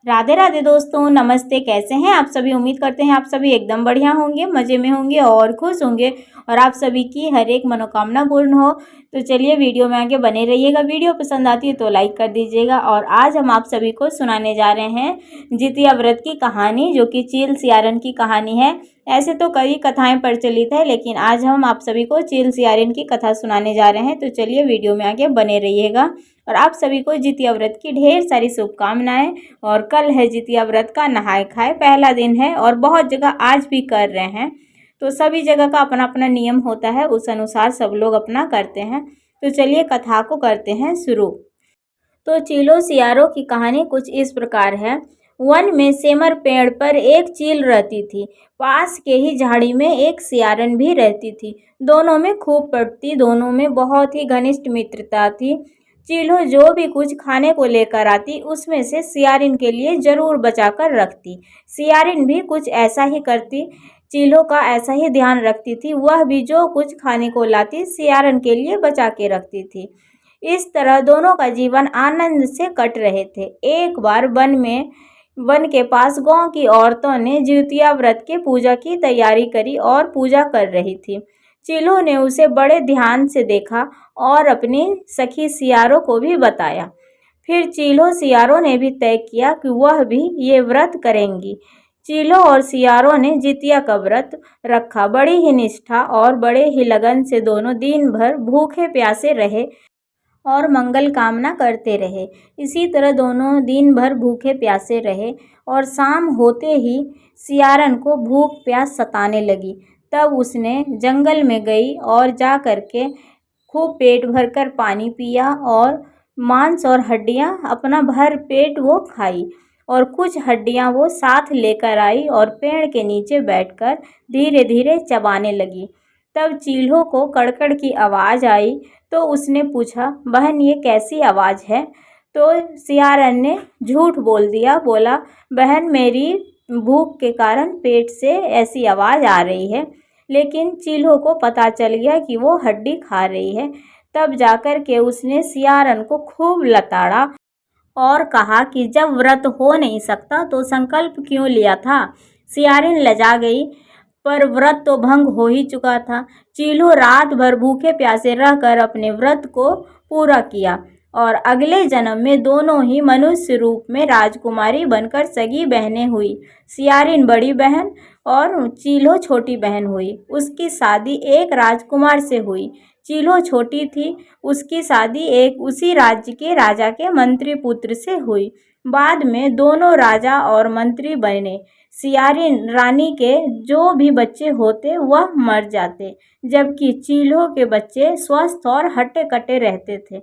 राधे राधे दोस्तों, नमस्ते। कैसे हैं आप सभी? उम्मीद करते हैं आप सभी एकदम बढ़िया होंगे, मज़े में होंगे और खुश होंगे और आप सभी की हर एक मनोकामना पूर्ण हो। तो चलिए वीडियो में आगे बने रहिएगा। वीडियो पसंद आती है तो लाइक कर दीजिएगा। और आज हम आप सभी को सुनाने जा रहे हैं जितिया व्रत की कहानी, जो कि चील सियारन की कहानी है। ऐसे तो कई कथाएं प्रचलित है, लेकिन आज हम आप सभी को चील सियारन की कथा सुनाने जा रहे हैं। तो चलिए वीडियो में आगे बने रहिएगा। और आप सभी को जितिया व्रत की ढेर सारी शुभकामनाएं। और कल है जितिया व्रत का नहाय खाए पहला दिन है और बहुत जगह आज भी कर रहे हैं। तो सभी जगह का अपना अपना नियम होता है, उस अनुसार सब लोग अपना करते हैं। तो चलिए कथा को करते हैं शुरू। तो चीलों सियारों की कहानी कुछ इस प्रकार है। वन में सेमर पेड़ पर एक चील रहती थी। पास के ही झाड़ी में एक सियारन भी रहती थी। दोनों में खूब पड़ती, दोनों में बहुत ही घनिष्ठ मित्रता थी। चीलों जो भी कुछ खाने को लेकर आती, उसमें से सियारिन के लिए जरूर बचा कर रखती। सियारिन भी कुछ ऐसा ही करती, चीलों का ऐसा ही ध्यान रखती थी। वह भी जो कुछ खाने को लाती, सियारन के लिए बचा के रखती थी। इस तरह दोनों का जीवन आनंद से कट रहे थे। एक बार वन के पास गांव की औरतों ने जितिया व्रत के पूजा की तैयारी करी और पूजा कर रही थी। चीलों ने उसे बड़े ध्यान से देखा और अपनी सखी सियारों को भी बताया। फिर चीलों सियारों ने भी तय किया कि वह भी ये व्रत करेंगी। चीलों और सियारों ने जितिया का व्रत रखा। बड़ी ही निष्ठा और बड़े ही लगन से दोनों दिन भर भूखे प्यासे रहे और मंगल कामना करते रहे। इसी तरह दोनों दिन भर भूखे प्यासे रहे और शाम होते ही सियारन को भूख प्यास सताने लगी। तब उसने जंगल में गई और जा कर के खूब पेट भरकर पानी पिया और मांस और हड्डियां अपना भर पेट वो खाई और कुछ हड्डियां वो साथ लेकर आई और पेड़ के नीचे बैठकर धीरे धीरे चबाने लगी। तब चील्हों को कड़कड़ की आवाज़ आई तो उसने पूछा, बहन ये कैसी आवाज़ है? तो सियारन ने झूठ बोल दिया, बोला, बहन मेरी भूख के कारण पेट से ऐसी आवाज़ आ रही है। लेकिन चील्हों को पता चल गया कि वो हड्डी खा रही है। तब जाकर के उसने सियारन को खूब लताड़ा और कहा कि जब व्रत हो नहीं सकता तो संकल्प क्यों लिया था। सियारिन लजा गई, पर व्रत तो भंग हो ही चुका था। चीलों रात भर भूखे प्यासे रहकर अपने व्रत को पूरा किया और अगले जन्म में दोनों ही मनुष्य रूप में राजकुमारी बनकर सगी बहनें हुई। सियारिन बड़ी बहन और चीलो छोटी बहन हुई। उसकी शादी एक राजकुमार से हुई। चीलो छोटी थी, उसकी शादी एक उसी राज्य के राजा के मंत्री पुत्र से हुई। बाद में दोनों राजा और मंत्री बने। सियारिन रानी के जो भी बच्चे होते वह मर जाते, जबकि चीलों के बच्चे स्वस्थ और हट्टे कट्टे रहते थे।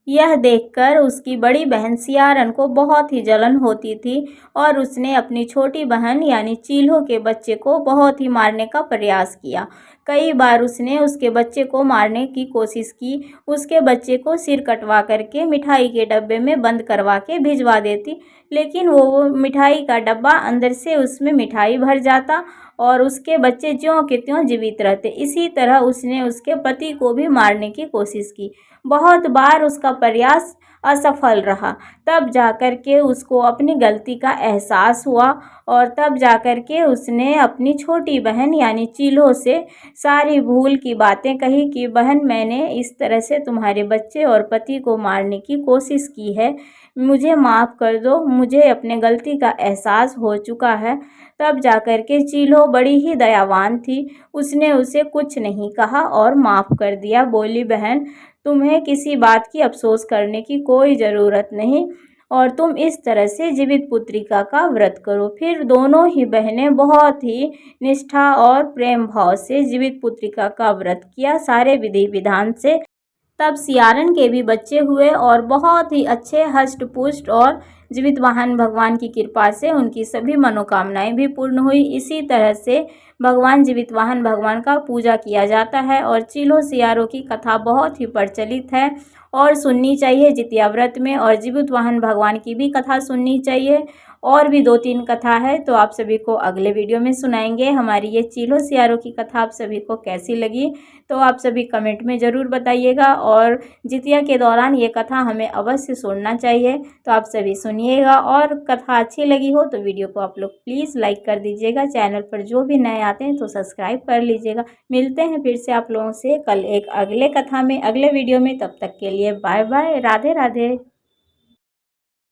यह देखकर उसकी बड़ी बहन सियारन को बहुत ही जलन होती थी और उसने अपनी छोटी बहन यानी चील्हों के बच्चे को बहुत ही मारने का प्रयास किया। कई बार उसने उसके बच्चे को मारने की कोशिश की। उसके बच्चे को सिर कटवा करके मिठाई के डब्बे में बंद करवा के भिजवा देती, लेकिन वो मिठाई का डब्बा अंदर से उसमें मिठाई भर जाता और उसके बच्चे ज्यों के त्यों जीवित रहते। इसी तरह उसने उसके पति को भी मारने की कोशिश की। बहुत बार उसका प्रयास असफल रहा। तब जाकर के उसको अपनी गलती का एहसास हुआ और तब जाकर के उसने अपनी छोटी बहन यानी चील्हों से सारी भूल की बातें कही कि बहन मैंने इस तरह से तुम्हारे बच्चे और पति को मारने की कोशिश की है, मुझे माफ़ कर दो, मुझे अपने गलती का एहसास हो चुका है। तब जाकर के चील्हो बड़ी ही दयावान थी, उसने उसे कुछ नहीं कहा और माफ़ कर दिया। बोली, बहन तुम्हें किसी बात की अफसोस करने की कोई ज़रूरत नहीं और तुम इस तरह से जीवित पुत्रिका का व्रत करो। फिर दोनों ही बहनें बहुत ही निष्ठा और प्रेम भाव से जीवित पुत्रिका का व्रत किया, सारे विधि विधान से। तब सियारन के भी बच्चे हुए और बहुत ही अच्छे हष्ट पुष्ट और जीवित वाहन भगवान की कृपा से उनकी सभी मनोकामनाएं भी पूर्ण हुई। इसी तरह से भगवान जीवित वाहन भगवान का पूजा किया जाता है और चीलों सियारों की कथा बहुत ही प्रचलित है और सुननी चाहिए जितिया व्रत में, और जीवित वाहन भगवान की भी कथा सुननी चाहिए। और भी 2-3 कथा है तो आप सभी को अगले वीडियो में सुनाएंगे। हमारी ये चीलों सियारों की कथा आप सभी को कैसी लगी तो आप सभी कमेंट में ज़रूर बताइएगा और जितिया के दौरान ये कथा हमें अवश्य सुनना चाहिए। तो आप सभी सुनिए। सुनिएगा। और कथा अच्छी लगी हो तो वीडियो को आप लोग प्लीज़ लाइक कर दीजिएगा। चैनल पर जो भी नए आते हैं तो सब्सक्राइब कर लीजिएगा। मिलते हैं फिर से आप लोगों से कल एक अगले कथा में, अगले वीडियो में। तब तक के लिए बाय बाय, राधे राधे।